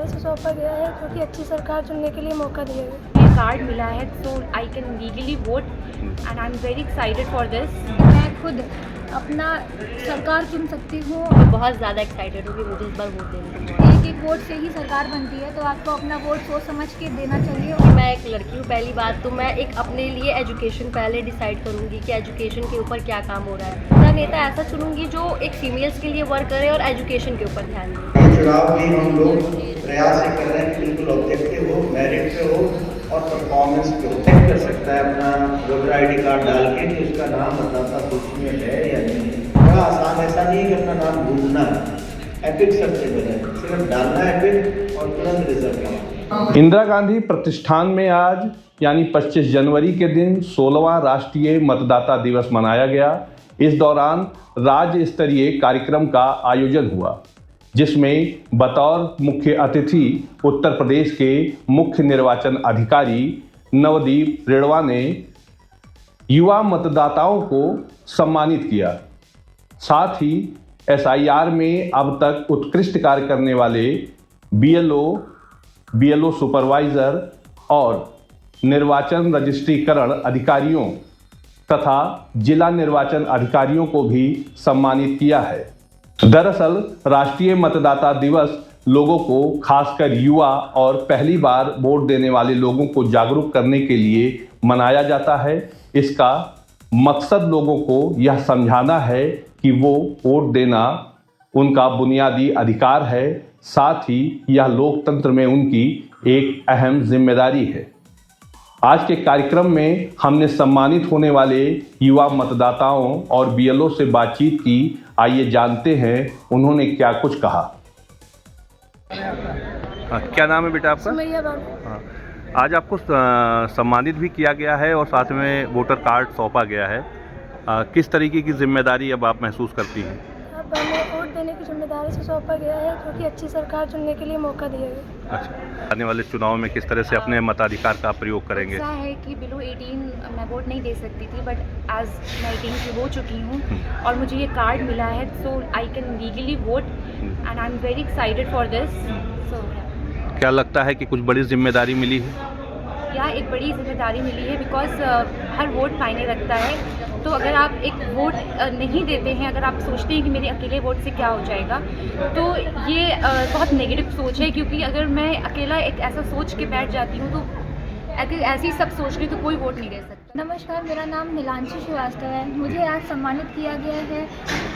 जिम्मेदारी से सौंपा गया है, क्योंकि अच्छी सरकार चुनने के लिए मौका दिया गया है। कार्ड मिला है so I can legally vote and I'm very excited for this। मैं खुद अपना सरकार चुन सकती हूँ। मैं बहुत ज़्यादा एक्साइटेड हूँ कि मुझे इस बार वोट देने को। एक एक वोट से ही सरकार बनती है, तो आपको अपना वोट सोच समझ के देना चाहिए। मैं एक लड़की हूँ, पहली बात तो मैं एक अपने लिए एजुकेशन पहले डिसाइड करूँगी कि एजुकेशन के ऊपर क्या काम हो रहा है। अपना नेता ऐसा चुनूंगी जो एक फीमेल्स के लिए वर्क करे और एजुकेशन के ऊपर ध्यान दे। चुनाव भी हम लोग प्रयास कर रहे हैं कि बिल्कुल ऑब्जेक्टिव हो, मेरिट पे हो और परफॉर्मेंस पे हो। चेक कर सकता है अपना वोटर ID कार्ड डाल के कि उसका नाम मतदाता सूची में है या नहीं है। बड़ा आसान, ऐसा नहीं है कि अपना नाम ढूंढना है। एपिक सबसे बड़ा है, सिर्फ डालना है एपिक और तुरंत रिजल्ट आएगा। इंदिरा गांधी प्रतिष्ठान में आज यानी 25 जनवरी के दिन 16वां राष्ट्रीय मतदाता दिवस मनाया गया। इस दौरान राज्य स्तरीय कार्यक्रम का आयोजन हुआ, जिसमें बतौर मुख्य अतिथि उत्तर प्रदेश के मुख्य निर्वाचन अधिकारी नवदीप रेणवा ने युवा मतदाताओं को सम्मानित किया। साथ ही SIR में अब तक उत्कृष्ट कार्य करने वाले BLO सुपरवाइजर और निर्वाचन रजिस्ट्रीकरण अधिकारियों तथा जिला निर्वाचन अधिकारियों को भी सम्मानित किया है। दरअसल राष्ट्रीय मतदाता दिवस लोगों को, खासकर युवा और पहली बार वोट देने वाले लोगों को जागरूक करने के लिए मनाया जाता है। इसका मकसद लोगों को यह समझाना है कि वो वोट देना उनका बुनियादी अधिकार है, साथ ही यह लोकतंत्र में उनकी एक अहम जिम्मेदारी है। आज के कार्यक्रम में हमने सम्मानित होने वाले युवा मतदाताओं और BLO से बातचीत की। आइए जानते हैं उन्होंने क्या कुछ कहा। क्या नाम है बेटा आपका? सुमैया बाबू। हाँ, आज आपको सम्मानित भी किया गया है और साथ में वोटर कार्ड सौंपा गया है। किस तरीके की जिम्मेदारी अब आप महसूस करती हैं? अब हमें वोट देने की जिम्मेदारी से सौंपा गया है, क्योंकि अच्छी सरकार चुनने के लिए मौका दिया गया। अच्छा, आने वाले चुनाव में किस तरह से अपने मताधिकार का प्रयोग करेंगे? ऐसा है कि बिलो 18 मैं वोट नहीं दे सकती थी, बट एज मैं 18 की हो चुकी हूँ और मुझे ये कार्ड मिला है so I can legally vote and I am very excited for this. So क्या लगता है कि कुछ बड़ी जिम्मेदारी मिली है? या एक बड़ी जिम्मेदारी मिली है, बिकॉज हर वोट मायने रखता है। तो अगर आप एक वोट नहीं देते हैं, अगर आप सोचते हैं कि मेरे अकेले वोट से क्या हो जाएगा, तो ये बहुत नेगेटिव सोच है। क्योंकि अगर मैं अकेला एक ऐसा सोच के बैठ जाती हूँ, तो अगर ऐसी सब सोच ली तो कोई वोट नहीं दे सकता। नमस्कार, मेरा नाम नीलांशी श्रीवास्तव है। मुझे आज सम्मानित किया गया है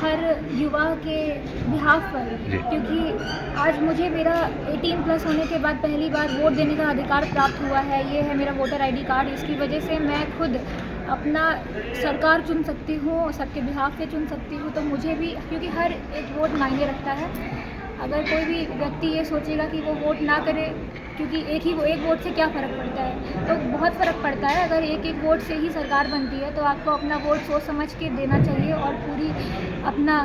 हर युवा के बिहाफ पर, क्योंकि आज मुझे मेरा 18+ होने के बाद पहली बार वोट देने का अधिकार प्राप्त हुआ है। ये है मेरा वोटर ID कार्ड। इसकी वजह से मैं खुद अपना सरकार चुन सकती हूँ, सबके बिहाफ पे चुन सकती हूँ। तो मुझे भी, क्योंकि हर एक वोट मायने रखता है। अगर कोई भी व्यक्ति ये सोचेगा कि वो वोट ना करे, क्योंकि एक वोट से क्या फ़र्क पड़ता है, तो बहुत फ़र्क पड़ता है। अगर एक एक वोट से ही सरकार बनती है, तो आपको अपना वोट सोच समझ के देना चाहिए और पूरी अपना,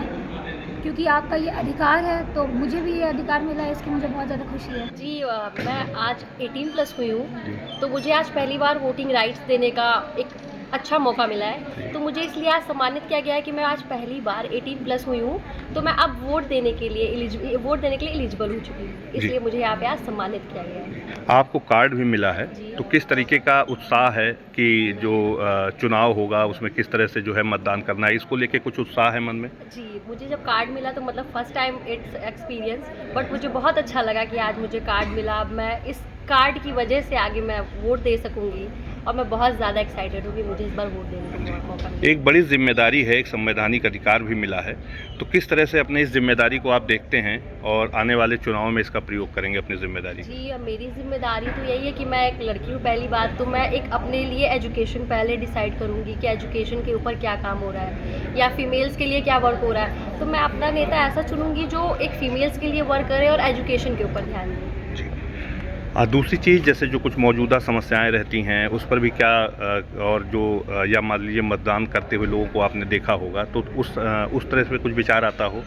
क्योंकि आपका ये अधिकार है। तो मुझे भी ये अधिकार मिला है, इसकी मुझे बहुत ज़्यादा खुशी है। जी, मैं आज 18+ हुई हूँ, तो मुझे आज पहली बार वोटिंग राइट्स देने का एक अच्छा मौका मिला है। तो मुझे इसलिए आज सम्मानित किया गया है कि मैं आज पहली बार 18+ हुई हूँ, तो मैं अब वोट देने के लिए एलिजिबल हो चुकी हूँ। इसलिए मुझे यहाँ पे आज सम्मानित किया गया है। आपको कार्ड भी मिला है, तो किस तरीके का उत्साह है कि जो चुनाव होगा उसमें किस तरह से जो है मतदान करना है, इसको लेके कुछ उत्साह है मन में? जी, मुझे जब कार्ड मिला तो मतलब first time it's experience, but मुझे बहुत अच्छा लगा कि आज मुझे कार्ड मिला। अब मैं इस कार्ड की वजह से आगे मैं वोट दे सकूँगी और मैं बहुत ज़्यादा एक्साइटेड हूँ कि मुझे इस बार वोट देने का मौका मिला। एक बड़ी जिम्मेदारी है, एक संवैधानिक अधिकार भी मिला है, तो किस तरह से अपने इस जिम्मेदारी को आप देखते हैं और आने वाले चुनाव में इसका प्रयोग करेंगे अपनी जिम्मेदारी? जी, अब मेरी जिम्मेदारी तो यही है कि मैं एक लड़की हूँ, पहली बात तो मैं एक अपने लिए एजुकेशन पहले डिसाइड करूँगी कि एजुकेशन के ऊपर क्या काम हो रहा है या फीमेल्स के लिए क्या वर्क हो रहा है। तो मैं अपना नेता ऐसा चुनूँगी जो एक फीमेल्स के लिए वर्क करे और एजुकेशन के ऊपर ध्यान दे। दूसरी चीज़, जैसे जो कुछ मौजूदा समस्याएं रहती हैं उस पर भी क्या और जो या मान लीजिए मतदान करते हुए लोगों को आपने देखा होगा, तो उस तरह से कुछ विचार आता हो?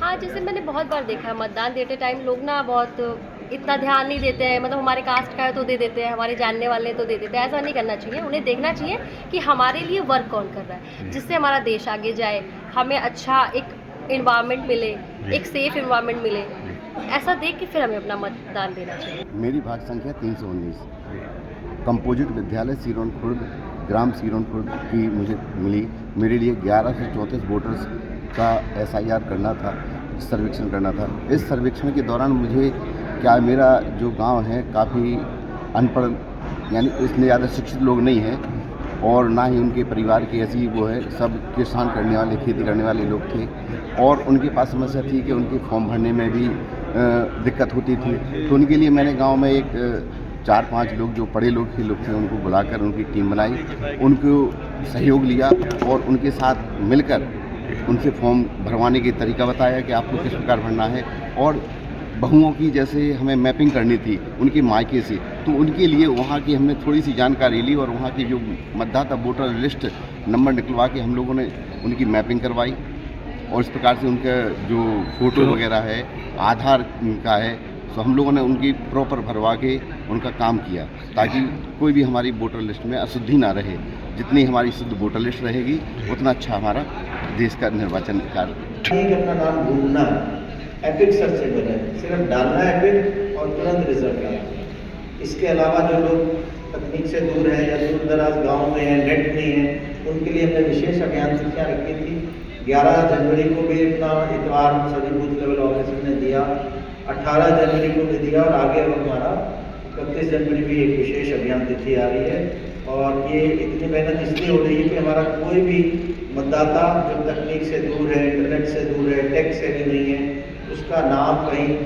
हाँ, जैसे मैंने बहुत बार देखा है मतदान देते टाइम लोग ना बहुत इतना ध्यान नहीं देते हैं। मतलब हमारे कास्ट का है तो दे देते हैं, हमारे जानने वाले तो दे देते हैं। ऐसा नहीं करना चाहिए। उन्हें देखना चाहिए कि हमारे लिए वर्क कौन कर रहा है, जिससे हमारा देश आगे जाए, हमें अच्छा एक इन्वायरमेंट मिले, एक सेफ इन्वायरमेंट मिले। ऐसा देख के फिर हमें अपना मतदान देना चाहिए। मेरी भाग संख्या 319 कंपोजिट विद्यालय सीरोन खुर्द, ग्राम सीरोन खुर्द की मुझे मिली। मेरे लिए 11 से 34 वोटर्स का SIR करना था, सर्वेक्षण करना था। इस सर्वेक्षण के दौरान मुझे मेरा जो गांव है काफ़ी अनपढ़, यानी इतने ज़्यादा शिक्षित लोग नहीं हैं और ना ही उनके परिवार की ऐसी वो है, सब किसान करने वाले, खेती करने वाले लोग थे और उनके पास समस्या थी कि उनके फॉर्म भरने में भी दिक्कत होती थी। तो उनके लिए मैंने गांव में एक 4-5 लोग जो पढ़े लोग थे उनको बुलाकर उनकी टीम बनाई, उनको सहयोग लिया और उनके साथ मिलकर उनसे फॉर्म भरवाने की तरीका बताया कि आपको किस प्रकार भरना है। और बहुओं की जैसे हमें मैपिंग करनी थी उनके मायके से, तो उनके लिए वहाँ की हमने थोड़ी सी जानकारी ली और वहाँ की जो मतदाता वोटर लिस्ट नंबर निकलवा के हम लोगों ने उनकी मैपिंग करवाई और इस प्रकार से उनका जो फ़ोटो वगैरह है, आधार का है, तो हम लोगों ने उनकी प्रॉपर भरवा के उनका काम किया ताकि कोई भी हमारी वोटर लिस्ट में अशुद्धि ना रहे। जितनी हमारी शुद्ध वोटर लिस्ट रहेगी उतना अच्छा हमारा देश का निर्वाचन कार्य। अपना नाम ढूंढना एपिक सर्चेबल है, सिर्फ डालना है एपिक और तुरंत रिजल्ट आएगा। इसके अलावा जो लोग तकनीक से दूर हैं या दूर दराज गाँव में हैं, नेट नहीं है, उनके लिए हमने विशेष अभियान तिथियाँ रखी थी। 11 जनवरी को भी अपना इतवार सभी बूथ लेवल ऑफिसर ने दिया, 18 जनवरी को भी दिया और आगे अब हमारा 31 जनवरी भी एक विशेष अभियान तिथि आ रही है। और ये इतनी मेहनत इसलिए हो रही है कि हमारा कोई भी मतदाता जो तकनीक से दूर है, इंटरनेट से दूर है, टेक से भी नहीं है, उसका नाम कहीं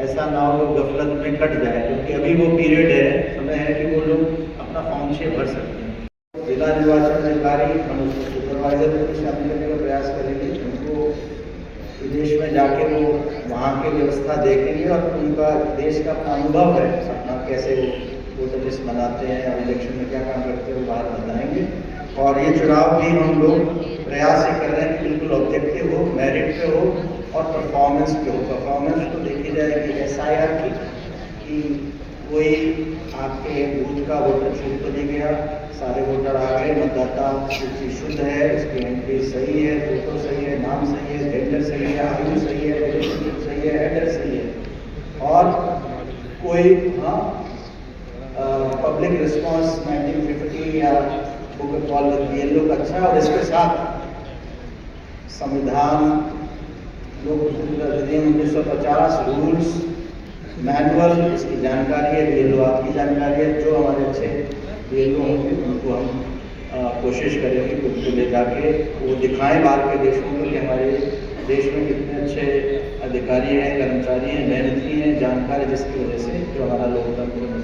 ऐसा ना हो गफलत में कट जाए, क्योंकि अभी वो पीरियड है, समय है कि वो लोग अपना फॉर्म 6 भर सकते हैं। जिला निर्वाचन अधिकारी हम उसको सुपरवाइजर को भी शामिल करने का प्रयास करेंगे। उनको विदेश में जाके वो वहाँ की व्यवस्था देखेंगे और उनका देश का अपना अनुभव है, अपना कैसे वोटर लिस्ट बनाते हैं और इलेक्शन में क्या काम करते हैं वो बाहर बताएंगे। और ये चुनाव भी हम लोग प्रयास ये कर रहे हैं कि बिल्कुल ऑब्जेक्टिव हो, मेरिट पे हो और परफॉर्मेंस पे हो। परफॉर्मेंस तो देखी जाएगी SIR की कि कोई आपके बूथ का वोटर छूट तो नहीं गया, सारे वोटर आ गए, मतदाता सूची शुद्ध है, उसकी एंट्री सही है, फोटो सही है, नाम सही है, जेंडर सही है, आयु सही है, रिलेशनशिप सही है, एड्रेस सही है। और कोई पब्लिक रिस्पांस 1950 या बुक कॉल ये लोग अच्छा। और इसके साथ संविधान, लोक अधिनियम 1950, रूल्स, मैनुअल, इसकी जानकारी है, BLO आपकी जानकारी है। जो हमारे अच्छे BLO होंगे उनको हम कोशिश करेंगे कि उनको ले जाके वो दिखाएं बाहर के देशों में कि हमारे देश में कितने अच्छे अधिकारी हैं, कर्मचारी हैं, मेहनती हैं, जानकार है, जिसकी वजह से जो हमारा लोकतंत्र